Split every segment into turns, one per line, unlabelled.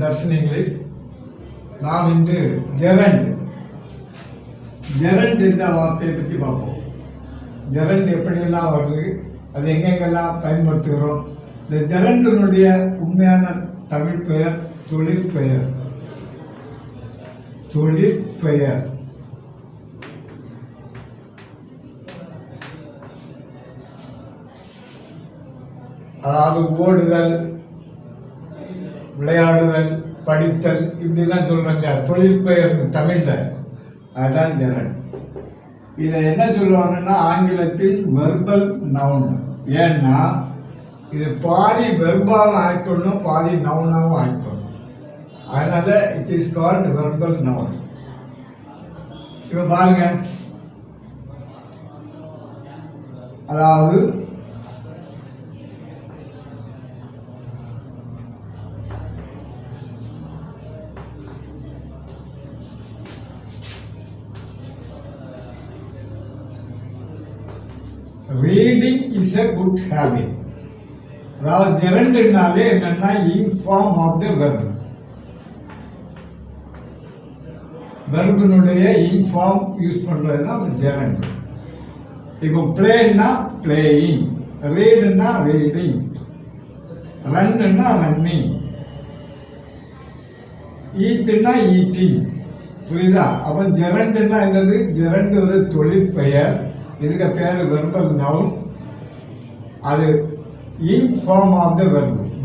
Darshan English. நாம் இன்று gerund என்ற வார்த்தையை பற்றி பார்ப்போம். ஜெரண்ட் எப்படியெல்லாம் வருது, அது எங்கெங்கெல்லாம் பயன்படுத்துகிறோம். இந்த ஜெரண்டினுடைய உண்மையான தமிழ் பெயர் தொழிற்பெயர். தொழிற்பெயர் அதாவது ஓடுதல், விளையாடுதல், படித்தல், இப்படிலாம் சொல்றாங்க. தொழிற்பெயர் தமிழ்ல அதுதான் ஜெரண்ட். இதை என்ன சொல்லுவாங்கன்னா ஆங்கிலத்தில் வெர்பல் நவுன். ஏன்னா இது பாதி வெர்பாவும் ஆக்ட் பண்ணும், பாதி நவுனாவும் ஆக்ட் பண்ணும். அதனால it is called verbal noun. இப்ப பாருங்க, அதாவது reading is a good habit. அதாவது ஜெரண்ட்னாலே என்னன்னா இன்ஃபார்ம் ஆஃப் த வெர்ப். வெர்பினுடைய இன்ஃபார்ம் யூஸ் பண்றது தான் ஜெரண்ட். இப்போ பிளேன்னா பிளேயிங், ரீடுன்னா ரீடிங், ரன்னுன்னா ரன்னிங், ஈட்டுன்னா ஈட்டிங். புரியுதா? அப்போ ஜெரண்ட்னா என்னது? ஜெரண்ட் ஒரு தொழிற்பெயர். இதுக்கு பேர் வெர்பல் நவுன். அது ing form of the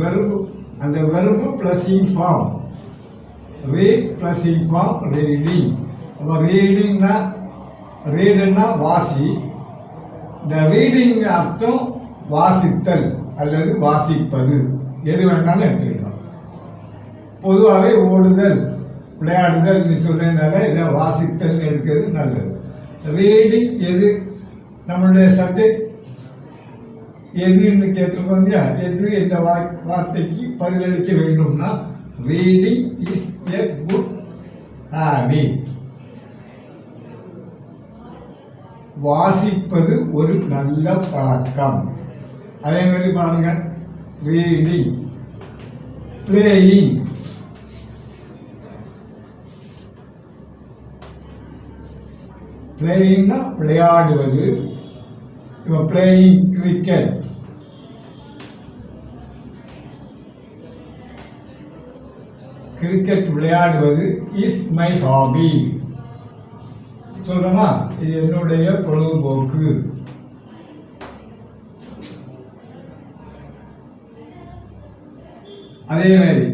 verb. அந்த verb plus ing form. Read plus ing form reading. அப்போ ரீடுன்னா வாசி. இந்த ரீடிங் அர்த்தம் வாசித்தல் அல்லது வாசிப்பது, எது வேணாலும் எடுத்துக்கலாம். பொதுவாகவே ஓடுதல், விளையாடுதல் சொல்றதுனால இதை வாசித்தல் எடுக்கிறது நல்லது. ரீடிங் எது நம்மளுடைய சப்ஜெக்ட் எதுன்னு கேட்டிருக்கோம் இல்லையா? எது இந்த வார்த்தைக்கு பதிலளிக்க வேண்டும்னா reading is a good habit. வாசிப்பது ஒரு நல்ல பழக்கம். அதே மாதிரி பாருங்க, ரீடிங், பிளேயிங், பிளேயிங்னா விளையாடுவது. இப்போ பிளேயிங் கிரிக்கெட், கிரிக்கெட் விளையாடுவது இஸ் மை ஹாபி. சொல்றோமா? இது என்னுடைய பொழுதுபோக்கு. அதே மாதிரி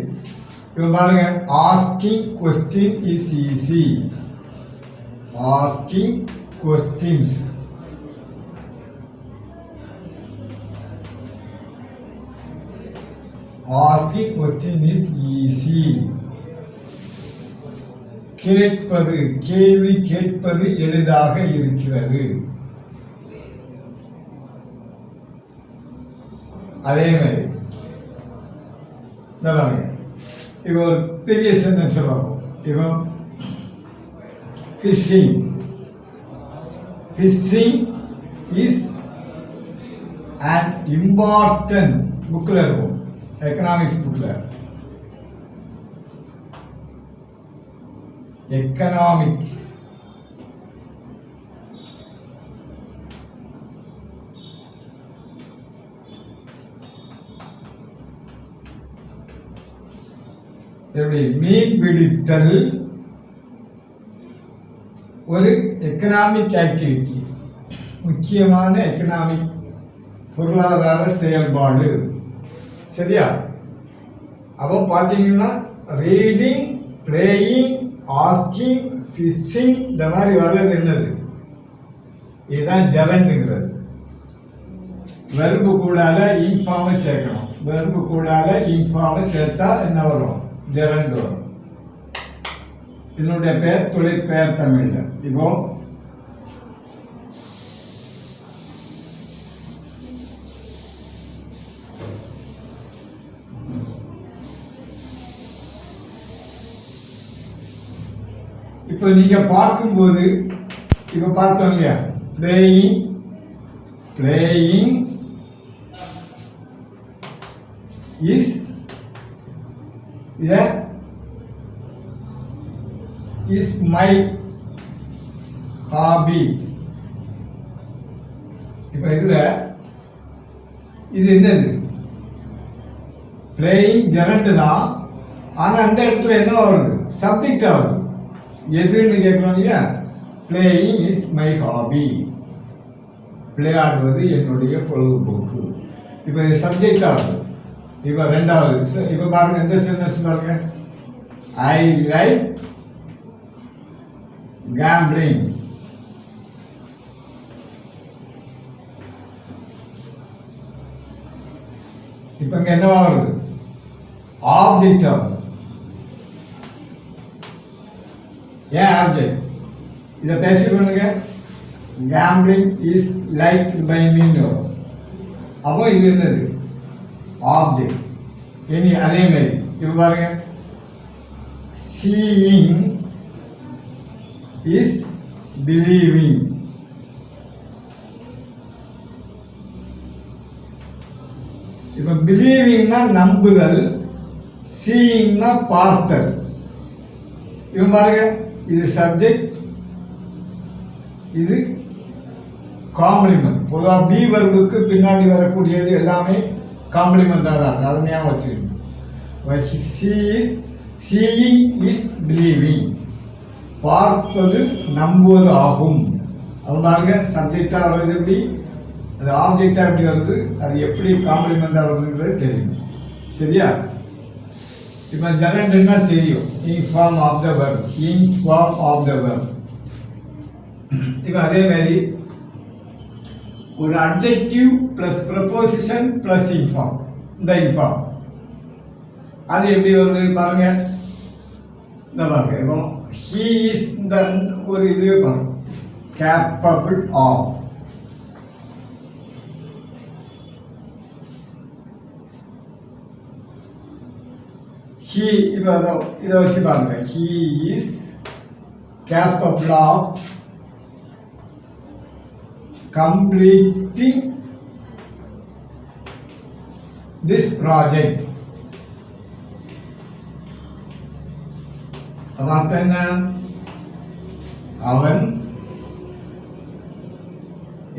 இப்போ பாருங்க, asking question is easy. Asking questions. Asking question is easy. கேட்பது, கேள்வி கேட்பது எளிதாக இருக்கிறது. அதே மாதிரி இப்போ ஒரு பெரிய சென்டென்ஸ் பார்ப்போம். இப்போ fishing. Fishing is an important bookல இருக்கும், எக்கனாமிக்ஸ் புக்ல. எக்கனாமிக் எப்படி மீன் பிடித்தல் ஒரு எக்கனாமிக் ஆக்டிவிட்டி, முக்கியமான எக்கனாமிக் பொருளாதார செயல்பாடு. சரியா? அப்போ பார்த்தீங்கன்னா ரீடிங், பிளேயிங், ஆஸ்கிங், ஃபிஷிங், இந்த மாதிரி வர்றது என்னது? இதுதான் ஜெரண்ட்ங்கிறது. வெர்பு கூடால இன்ஃபார்மை சேர்க்கணும். வெர்பு கூடால இன்ஃபார்மை சேர்த்தா என்ன வரும்? ஜெரண்ட் வரும். இதனுடைய பெயர் தொழிற்பெயர் தமிழ்ல. இப்போ நீங்க பார்க்கும்போது இப்ப பார்த்தோம் இல்லையா, playing is a is my hobby. இப்போ இதுல இது என்னது? பிளேயிங் ஜெரண்ட் தான். ஆனால் அந்த இடத்துல என்ன வருது? சப்ஜெக்ட் ஆகுது. எதுன்னு கேட்கணும் இல்லையா? Playing is my hobby. விளையாடுவது என்னுடைய பொழுதுபோக்கு. இப்போ இது சப்ஜெக்ட் ஆகுது. இப்போ ரெண்டாவது இப்போ பாருங்க, எந்த சென்டென்ஸ் பாருங்க. I like gambling. இப்போ இங்க என்னவா வருது? ஆப்ஜெக்ட் ஆகுது. ஏன் ஆப்ஜெக்ட்? இதை பேசி பண்ணுங்க. கேம்பிளிங் இஸ் லைக் பை மீன். அப்போ இது என்னது? ஆப்ஜெக்ட். இனி அதே மாதிரி இப்போ பாருங்க, சீயிங் இஸ் பிலீவிங். இப்போ பிலீவிங்னா நம்புதல், சீயிங்னா பார்த்தல். இவன் பாருங்க, இது சப்ஜெக்ட், இது காம்ப்ளிமெண்ட். பொதுவாக பி வர்புக்கு பின்னாடி வரக்கூடியது எல்லாமே காம்ப்ளிமெண்டாக தான் இருக்குது. அதை ஞாபகம் வச்சுக்கணும். Seeing is believing. பார்ப்பது நம்புவது ஆகும். அது பாருங்க, சப்ஜெக்டாக வருது எப்படி, அது ஆப்ஜெக்டாக எப்படி வருது, அது எப்படி காம்ப்ளிமெண்டாக வருதுங்கிறது தெரியும். சரியா? இப்போ ஜெரண்ட்னா தெரியும். Ing form of the verb. Ing form of the verb. இப்போ அதே மாதிரி ஒரு adjective plus preposition plus ing form. இந்த இன்ஃபார்ம் அது எப்படி வருது பாருங்க. இந்த பாருங்க, இப்போ ஹீ இஸ் இந்த ஒரு இது பாருங்க, கேப்பபிள் ஆஃப். ஹீ இப்போ இதை வச்சு பாருங்க. He is capable of completing this project. அர்த்தம் என்ன? அவன்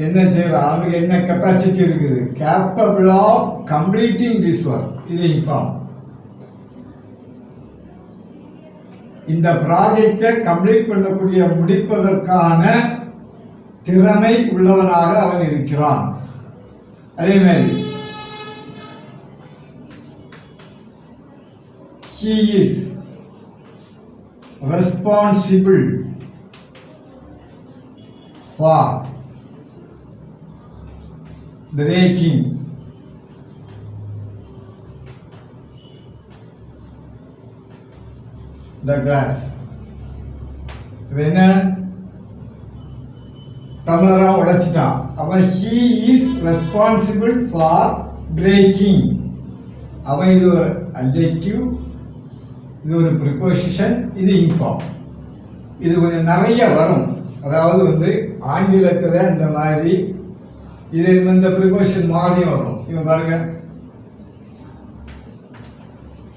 என்ன செய்யறான்? அவனுக்கு என்ன கெப்பாசிட்டி இருக்குது? Capable of completing this work. இது இன்ஃபார்ம். இந்த ப்ராஜெக்டை கம்ப்ளீட் பண்ணக்கூடிய, முடிப்பதற்கான திறமை உள்ளவனாக அவன் இருக்கிறான். அதே மாதிரி he is responsible for breaking the glass. என்ன தமிழராக உடைச்சிட்டான். அவன் he is responsible for breaking. அவன் இது ஒரு adjective, இது ஒரு preposition, இது இன்ஃபார்ம். இது கொஞ்சம் நிறைய வரும். அதாவது ஆங்கிலத்தில் இந்த மாதிரி இது இந்த preposition மாறியும் வரும். இவன் பாருங்க,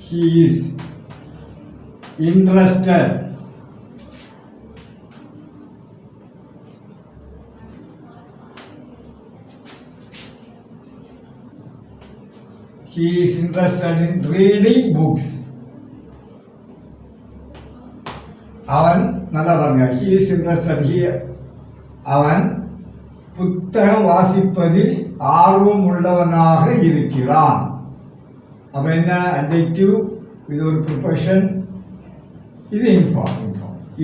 he is interested. He is interested in reading books. அவன் நல்லா பாருங்க, he is interested here. அவன் புத்தகம் வாசிப்பதில் ஆர்வம் உள்ளவனாக இருக்கிறான். அப்ப என்ன? அட்ஜெக்டிவ், இது ஒரு ப்ரொபஷன், இது இன்ஃபார்ம்.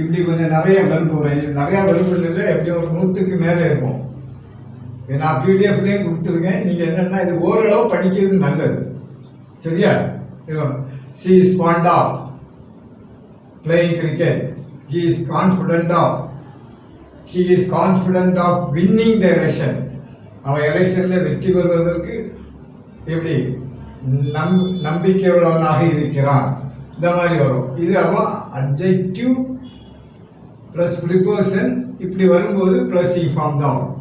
இப்படி கொஞ்சம் நிறைய வெர்பு வரும். நிறைய வெர்புல எப்படியும் ஒரு 100க்கு மேலே இருக்கும். நான் பிடிஎஃப்லேயும் கொடுத்துருக்கேன். நீங்கள் என்னென்னா இது ஓரளவு படிக்கிறது நல்லது. சரியா? she is fond of playing cricket. he is confident of winning the election. அவன் எலெக்ஷனில் வெற்றி பெறுவதற்கு எப்படி நம்பிக்கை உள்ளவனாக இருக்கிறான். இந்த மாதிரி வரும். இது அவன் அட்ஜெக்டிவ் ப்ளஸ் ப்ரிப்போசன் இப்படி வரும்போது ப்ளஸ் இன்ஃபார்ம் தான் வரும்.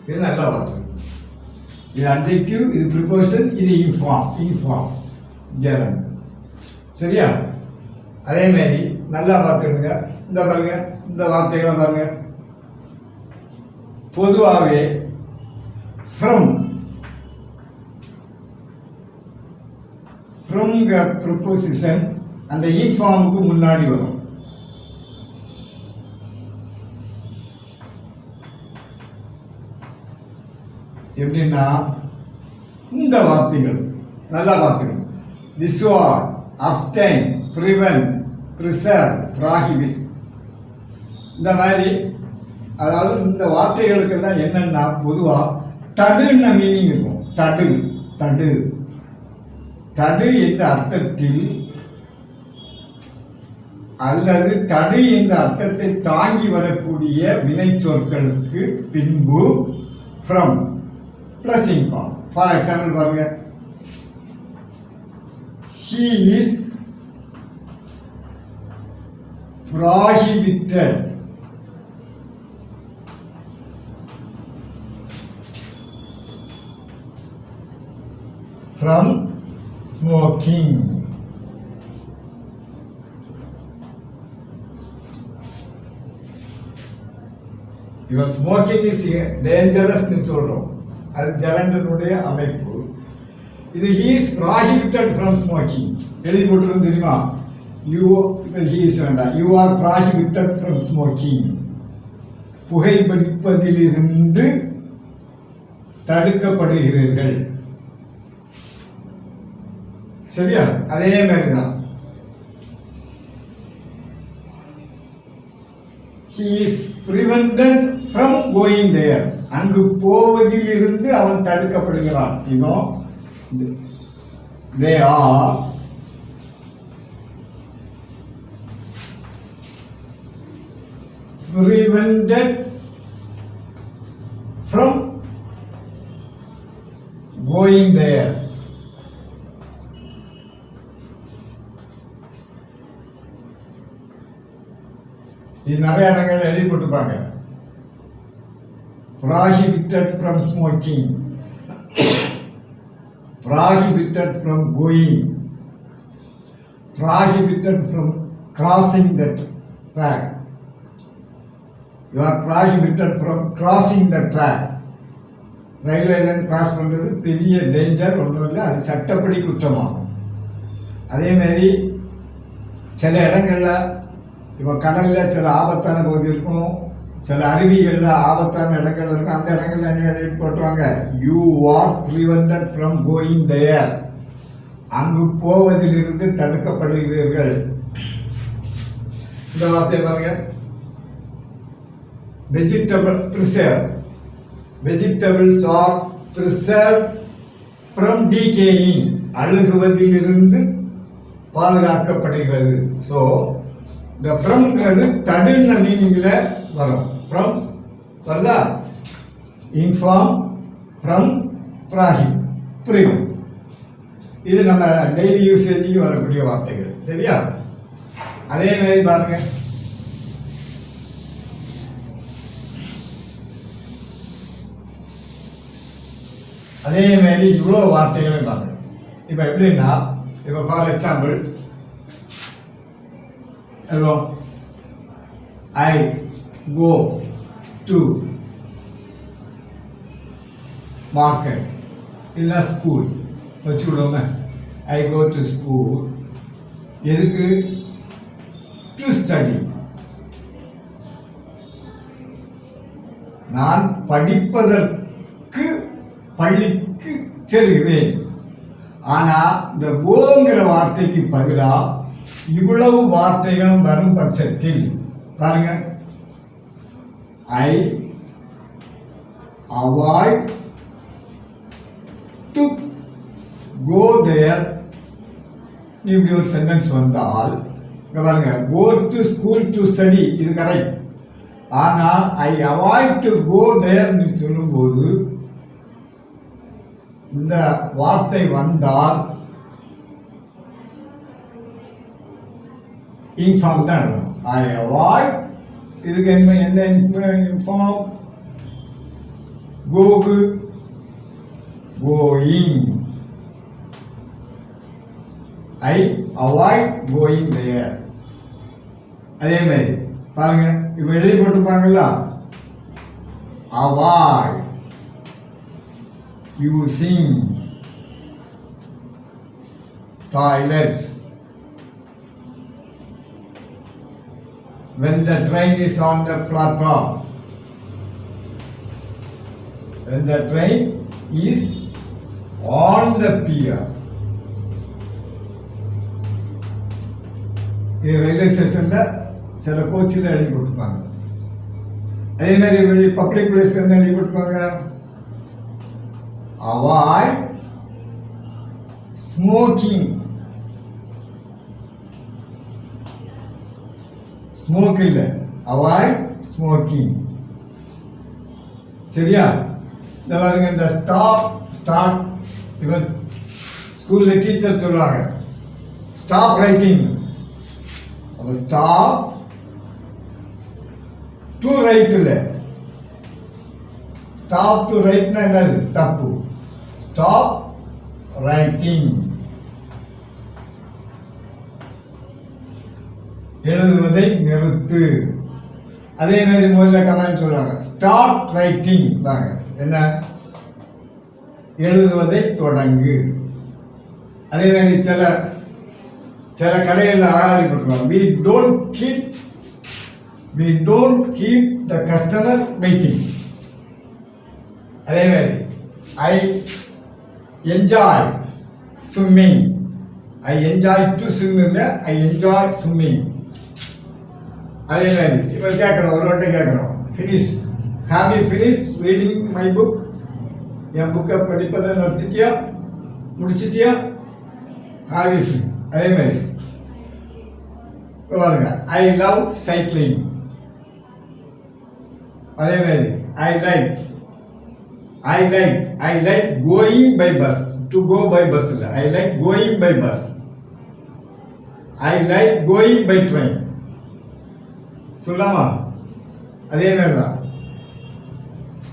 இது நல்லா பார்த்து. இது அட்ஜெக்டிவ், இது ப்ரிப்போசிஷன், இது இன்ஃபார்ம் ஜெரண்ட். சரியா? அதே மாதிரி நல்லா பார்த்துடுங்க. இந்த பாருங்க, இந்த வார்த்தைகளை பாருங்க. பொதுவாகவே ஃப்ரம் ப்ரொபோசிஷன் அந்த இன்ஃபார்முக்கு முன்னாடி வரும். எப்படின்னா இந்த வார்த்தைகள் நல்லா பார்த்துக்கணும். dissuade, abstain, prevent, preserve, prohibit. இந்த மாதிரி அதாவது இந்த வார்த்தைகளுக்கெல்லாம் என்னன்னா பொதுவாக தடுன்னு மீனிங் இருக்கும். தடு தடு தடு என்ற அர்த்தத்தில் அல்லது தடு என்ற அர்த்தத்தை தாங்கி வரக்கூடிய வினை சொற்களுக்கு பின்பு from plus inform. For example பாருங்க, he is prohibited from smoking. Your smoking is dangerous னு சொல்றோம். அது ஜெரண்டனுடைய அமைப்பு. இது he is prohibited from smoking. எழுதி போட்டிருக்கும் தெரியுமா? he is வேண்டாம். you are prohibited from smoking. புகைப்பிடிப்பதிலிருந்து தடுக்கப்படுகிறீர்கள். சரியா? அதே மாதிரி தான் he is prevented from going there. அங்கு போவதிலிருந்து அவன் தடுக்கப்படுகிறான். they are prevented from going there. இது நிறைய இடங்கள் எழுதி போட்டுப்பாங்க. prohibited from smoking, prohibited from going, prohibited from crossing the track. You are prohibited from crossing the track. Railway line cross பண்ணுறது பெரிய danger, ஒன்றும் இல்லை, அது சட்டப்படி குற்றமாகும். அதேமாரி சில இடங்களில் இப்போ கடலில் சில ஆபத்தான பகுதி இருக்கும், சில அருவிகளில் ஆபத்தான இடங்கள் இருக்கும். அந்த இடங்கள்ல என்ன எழுதி போட்டுவாங்க, you are prevented from going there. அங்கு போவதிலிருந்து தடுக்கப்படுகிறீர்கள். இந்த வார்த்தை பாருங்க, vegetable preserve. Vegetables are preserve from decaying. அழுகுவதிலிருந்து பாதுகாக்கப்படுகிறது. ஸோ இந்த ஃப்ரம்ங்கிறது தடுன்ற மீனிங்கில் வரும். ஃப்ரம் வருதா? Ing form, from, prohibit, prevent. இது நம்ம டெய்லி யூசேஜுக்கு வரக்கூடிய வார்த்தைகள். சரியா? அதே மாதிரி பாருங்க, அதே மாதிரி இவ்வளோ வார்த்தைகளை பாருங்க. இப்போ எப்படின்னா, இப்போ for example I go to market in a school. வச்சுக்கிடுவோங்க, I go to school. எதுக்கு? to study. நான் படிப்பதற்கு பள்ளிக்கு செல்கிறேன். ஆனால் இந்த கோங்கிற வார்த்தைக்கு பதிலாக இவ்வளவு வார்த்தைகளும் வரும் பட்சத்தில் பாருங்க, ஐ அவாய்ட் டு கோ தேர். இப்படி ஒரு சென்டென்ஸ் வந்தால் பாருங்க, go to school to study, இது கரெக்ட். ஆனால் ஐ அவாய்ட் டு கோ தேர்னு சொல்லும்போது இந்த வார்த்தை வந்தால் இன்ஃபார்ம் தான் எழுதணும். ஐ அவாய்ட், இதுக்கு என்ன இன்ஃபார்ம்? கோகு, going. I avoid going there. அதே மாதிரி பாருங்க, இப்போ எழுதி போட்டுப்பாங்கல்ல, avoid using toilets when the train is on the platform. When the train is on the pier. இது ரயில்வே ஸ்டேஷனில் சில கோச்சில் எழுதி போட்டுப்பாங்க. அதே மாதிரி வெளியே பப்ளிக் பிளேஸ்ல இருந்து எழுதி போட்டுப்பாங்க, அவாய்ட் ஸ்மோக்கிங். ஸ்மோக் இல்லை, அவாய்ட் ஸ்மோக்கிங். சரியா? இந்த பாருங்க, இந்த ஸ்டார்ட் இவன் ஸ்கூலில் டீச்சர் சொல்லுவாங்க ஸ்டாப் ரைட்டிங். அப்போ ஸ்டாப் டு ரைட் இல்லை, ஸ்டாப் டு ரைட்னா என்னது? தப்பு. ஸ்டாப் ரைட்டிங், எழுதுவதை நிறுத்து. அதே மாதிரி முதல்ல கமெண்ட் சொல்லுவாங்க ஸ்டார்ட் ரைட்டிங் தாங்க, என்ன? எழுதுவதை தொடங்கு. அதே மாதிரி சில கடைகளில் ஆராடி போட்டுருவாங்க, we don't keep the customer waiting. அதே மாதிரி I enjoy swimming. I enjoy to swim இல்லை, I enjoy swimming. அதே மாதிரி இப்போ கேட்குறோம், ஒரு வாட்டை கேட்குறோம், finish, have you finished reading my book? என் புக்கை படிப்பதை நிறுத்திட்டியா, முடிச்சிட்டியா? Have you finish. அதே மாதிரி பாருங்க, ஐ லவ் சைக்கிளிங். அதே மாதிரி I like going by bus. To go by bus இல்லை, I like going by bus. I like going by train சொல்லாமா? அதே மாதிரி தான்.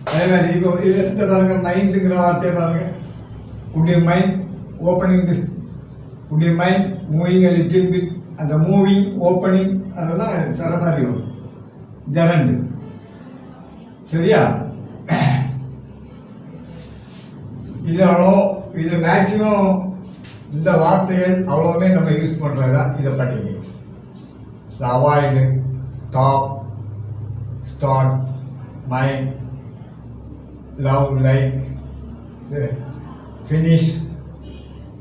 அதே மாதிரி இப்போ இது எடுத்து பாருங்க, மைண்டுங்கிற வார்த்தையை பாருங்க. would you mind opening this, would you mind moving a little bit? அந்த மூவிங் ஓப்பனிங் அதெல்லாம் சில மாதிரி வரும், ஜரண்டு. சரியா? இது மேக்சிமம் இந்த வார்த்தைகள் அவ்வளோவுமே நம்ம யூஸ் பண்ணுறது தான். இதை படிங்க. Avoid, stop, start, mind, love, like,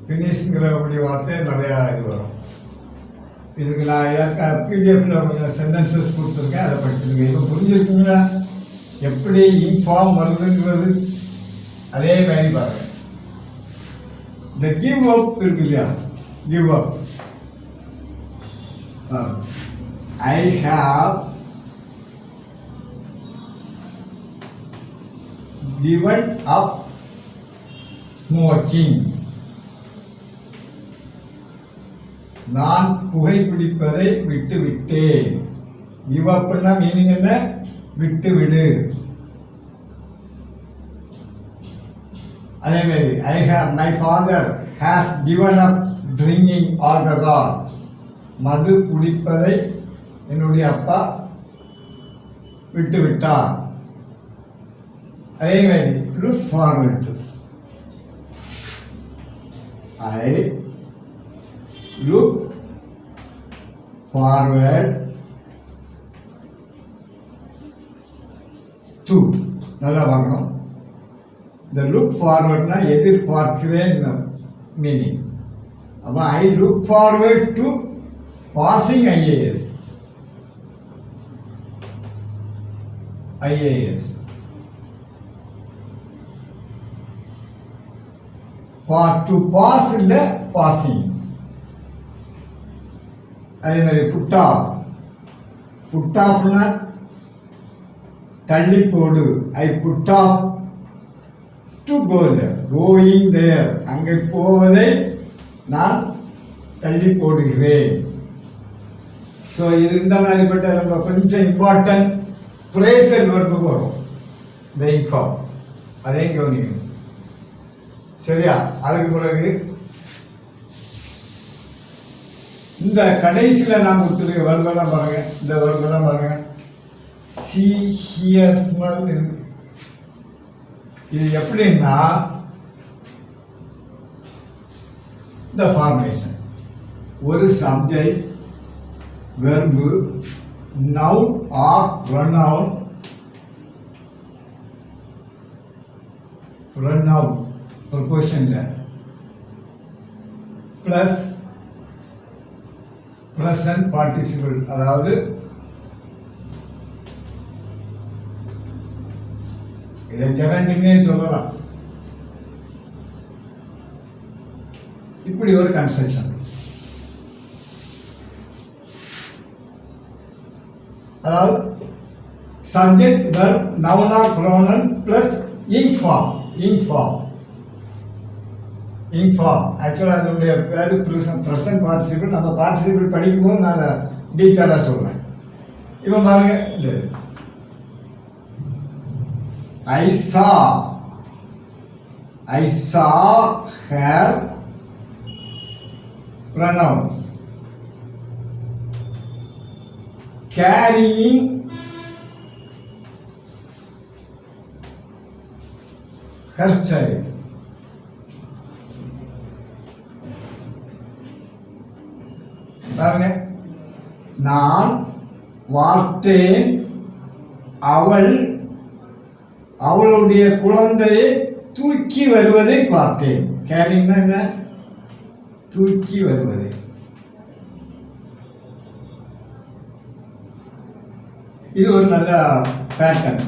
ஃபினிஷ்ங்கிற வார்த்தை நிறையா இது வரும். இதுக்கு நான் பிடிஎஃப்ல கொஞ்சம் சென்டென்சஸ் கொடுத்துருக்கேன், அதை படிச்சுருக்கேன். இப்போ புரிஞ்சுருக்கீங்களா எப்படி இன்ஃபார்ம் வருதுங்கிறது? அதே மாதிரி பாருங்க, இந்த கிவ் அப் இருக்கு இல்லையா, give up. I have given up smoking. நான் புகைப்பிடிப்பதை விட்டு விட்டேன். கிவ் அப்னா மீனிங் என்ன? விட்டு விடு. அதே மாதிரி my father has given up drinking alcohol. மது குடிப்பதை என்னுடைய அப்பா விட்டு விட்டார். அதே மாதிரி look forward to. I look forward to. நல்லா பார்க்கணும். இந்த லுக் ஃபார்வர்ட்னா எதிர்பார்க்கிறேன் மீனிங். அப்போ I look forward to passing IAS. To pass இல்லை, பாசிங். அதே மாதிரி புட் ஆஃப்னா தள்ளி போடு. I put off to go there. Going there, அங்கே போவதை நான் தள்ளி போடுகிறேன். ஸோ இது இந்த மாதிரிப்பட்ட நம்ம கொஞ்சம் இம்பார்ட்டன்ட் பிரேசல் வர்புக்கு வரும் இந்த இன்ஃபார்ம். அதையும் கவனிக்கணும். சரியா? அதுக்கு பிறகு இந்த கடைசியில் நான் கொடுத்துருக்க வருவெல்லாம் பாருங்க, இந்த வருவெல்லாம் பாருங்க, சி ஹியர் ஸ்மெல். இது எப்படின்னா இந்த ஃபார்மேஷன் ஒரு subject verb noun or pronoun ப்ரொபோஷனில் ப்ளஸ் ப்ரெசன்ட் பார்ட்டிசிபிள், அதாவது இதை ஜெரண்டுன்னே சொல்லலாம். இப்படி ஒரு கன்ஸ்ட்ரக்ஷன். அதாவது subject verb noun or pronoun plus ing form. ஆக்சுவலாக அதனுடைய பேர் ப்ரெசன்ட் பார்ட்டிசிபிள். நம்ம பார்ட்டிசிபிள் படிக்கும்போது நான் அதை டீட்டெயிலாக சொல்கிறேன். இப்போ பாருங்க, I saw her pronoun carrying her child. பாருங்க, நான் பார்த்தேன் அவளுடைய குழந்தையை தூக்கி வருவதை பார்த்தேன். கேரிங்னா என்ன? தூக்கி வருவதை. இது ஒரு நல்ல பேட்டர்ன்.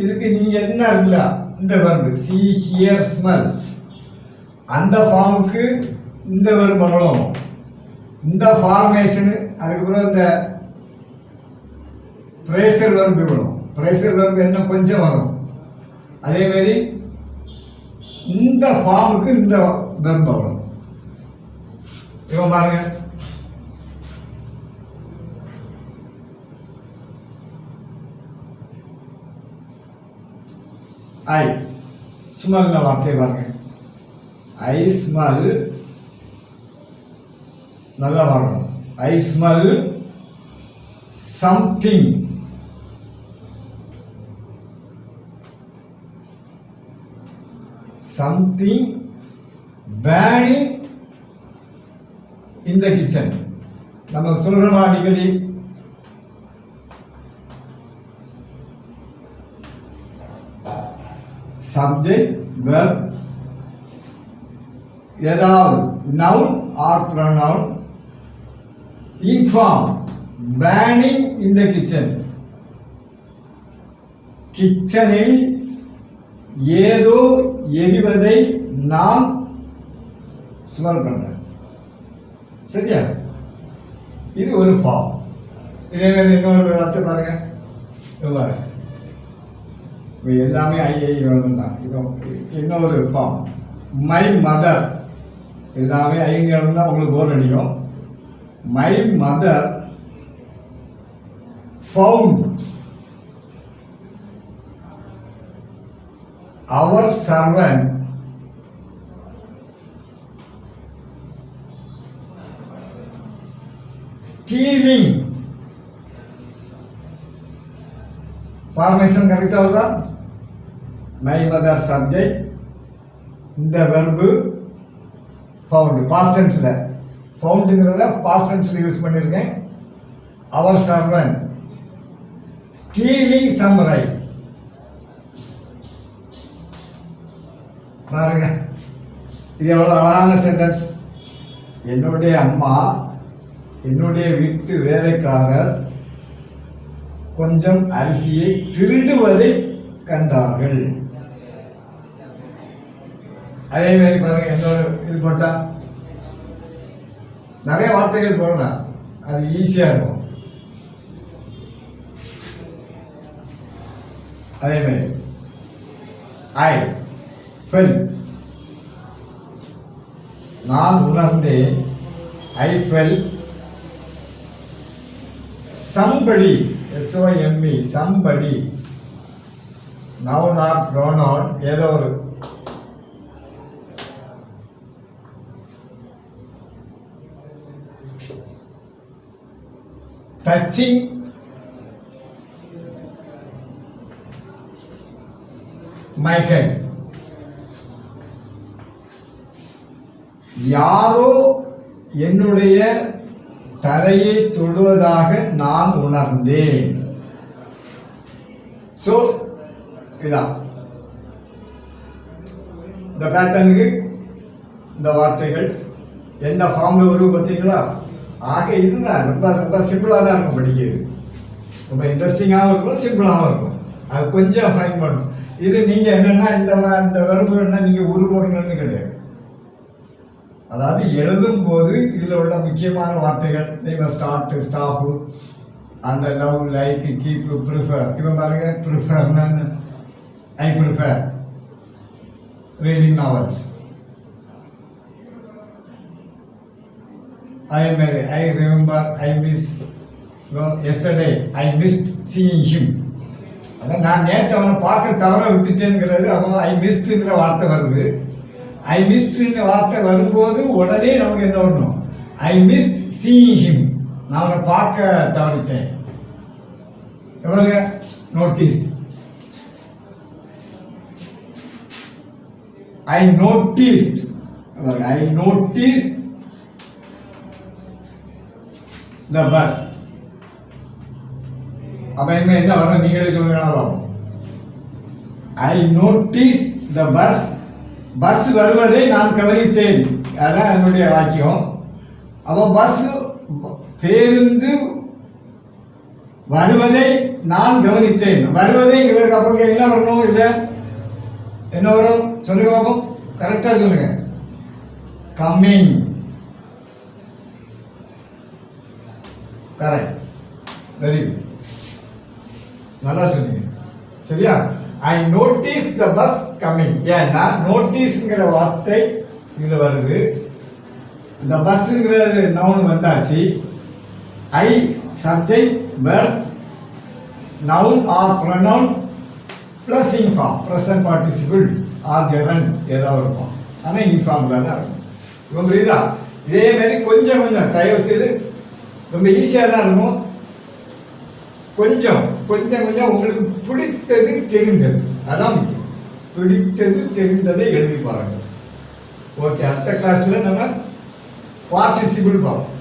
இதுக்கு நீங்க என்ன இருக்குல்ல, இந்த வெர்பு சி ஹியர் ஸ்மெல், அந்த ஃபார்முக்கு இந்த வெர்பு அவ்வளோ, இந்த ஃபார்மேஷனு, அதுக்கப்புறம் இந்த பிரேசர் வெர்பு இவ்வளோ. பிரேசர் வெர்பு என்ன கொஞ்சம் வரும். அதே மாதிரி இந்த ஃபார்முக்கு இந்த வெர்பு அவ்வளோ. இப்போ பாருங்க, ஐ ஸ்மெல் வார்த்தை பாருங்க. ஐ ஸ்மெல் நல்லா வரணும். I smell something. Something burning in the kitchen. நம்ம சொல்றோமா அடிக்கடி, சப்ஜெக்ட் வெர்ப் ஏதாவது noun or pronoun ing form burning in the kitchen. கிச்சனில் ஏதோ எரிவதை நான் ஸ்மெல் பண்றேன். சரியா? இது ஒரு ஃபார்ம். இதே மாதிரி இன்னொரு அர்த்தம் பாருங்க. எல்லாமே ஐஐ தான். இன்னொரு ஃபார்ம் மை மதர். எல்லாமே ஐங்கிறது தான் உங்களுக்கு போர் அடிக்கும். My mother found our servant stealing. formation correct ஆகுதா? my mother subject, இந்த verb found past tense ல foundங்கிறத past tense ல யூஸ் பண்ணிருக்கேன். our servant stealing some rice. பாருங்க, இது எவ்வளோ அழகான சென்டென்ஸ். என்னுடைய அம்மா என்னுடைய வீட்டு வேலைக்காரர் கொஞ்சம் அரிசியை திருடுவதை கண்டார்கள். அதே மாதிரி பாருங்க, இன்னொரு இது போட்டா நிறைய வார்த்தைகள் போடலாம், அது ஈஸியா இருக்கும். அதே மாதிரி ஐ ஃபெல், நான் உணர்ந்தேன். ஐ fell somebody, SOME, somebody, noun or pronoun, ஏதோ ஒரு டச்சிங் மை ஹெட். யாரோ என்னுடைய தலையை தொடுவதாக நான் உணர்ந்தேன். ஸோ இதான் இந்த பேட்டர்னுக்கு இந்த வார்த்தைகள் என்ன ஃபார்ம்ல வரும் பார்த்தீங்களா? ஆக இதுதான் ரொம்ப ரொம்ப சிம்பிளாக தான் இருக்கும் படிக்கிறது. ரொம்ப இன்ட்ரெஸ்டிங்காகவும் இருக்கும், சிம்பிளாகவும் இருக்கும். அது கொஞ்சம் ஃபைன் பண்ணும். இது நீங்கள் என்னென்னா இந்த வெறுப்புகள்னா நீங்கள் உருவாக்கணும்னு கிடையாது. அதாவது எழுதும் போது இதில் உள்ள முக்கியமான வார்த்தைகள் நீங்கள் ஸ்டார்ட், ஸ்டாஃபு, அந்த லவ், லைக், கீப், ப்ரிஃபர். இப்போ பாருங்க, ப்ரிஃபர்னு I prefer reading novels. I remember, I miss, yesterday, I missed seeing him. அதான் நான் நேற்று அவனை பார்க்க தவற விட்டுட்டேங்கிறது. அவன் ஐ மிஸ்டுங்கிற வார்த்தை வருது. ஐ மிஸ்டுங்கிற வார்த்தை வரும்போது உடனே நமக்கு என்ன பண்ணணும்? I missed seeing him. நான் அவனை பார்க்க தவறிட்டேன். எவ்வளவு notice. I noticed. I noticed the bus. அப்ப என்ன வர நீங்களே சொல்லுங்க. ஐ நோட்டீஸ் த பஸ். பஸ் வருவதை நான் கவனித்தேன். அதான் என்னுடைய வாக்கியம். அப்போ பஸ் பேருந்து வருவதை நான் கவனித்தேன். வருவதைங்கிறது அப்போ என்ன வரணும்? இல்லை என்ன வரும் சொல்லுங்க பாப்போம். கரெக்டாக சொல்லுங்க. கம்மிங். கரெக்ட், வெரி குட், நல்லா சொன்னீங்க. சரியா? I notice the bus coming. ஏன்னா நோட்டீஸ்ங்கிற வார்த்தை இதில் வருது. இந்த பஸ்ஸுங்கிறது நவுன் வந்தாச்சு. I subject, verb, noun or pronoun plus ing form, present participle or gerund ஏதாவது இருக்கும். ஆனால் இன்ஃபார்மில் தான் இருக்கும். இப்போ புரியுதா? இதே மாதிரி கொஞ்சம் கொஞ்சம் தயவு செய்து ரொம்ப ஈஸியாக தான் இருக்கும். கொஞ்சம் கொஞ்சம் கொஞ்சம் உங்களுக்கு பிடித்தது தெரிந்தது, அதான் முக்கியம். பிடித்தது தெரிந்ததை எழுதி பாருங்கள். ஓகே, அடுத்த கிளாஸில் நம்ம பார்ட்டிசிபிள் பார்ப்போம்.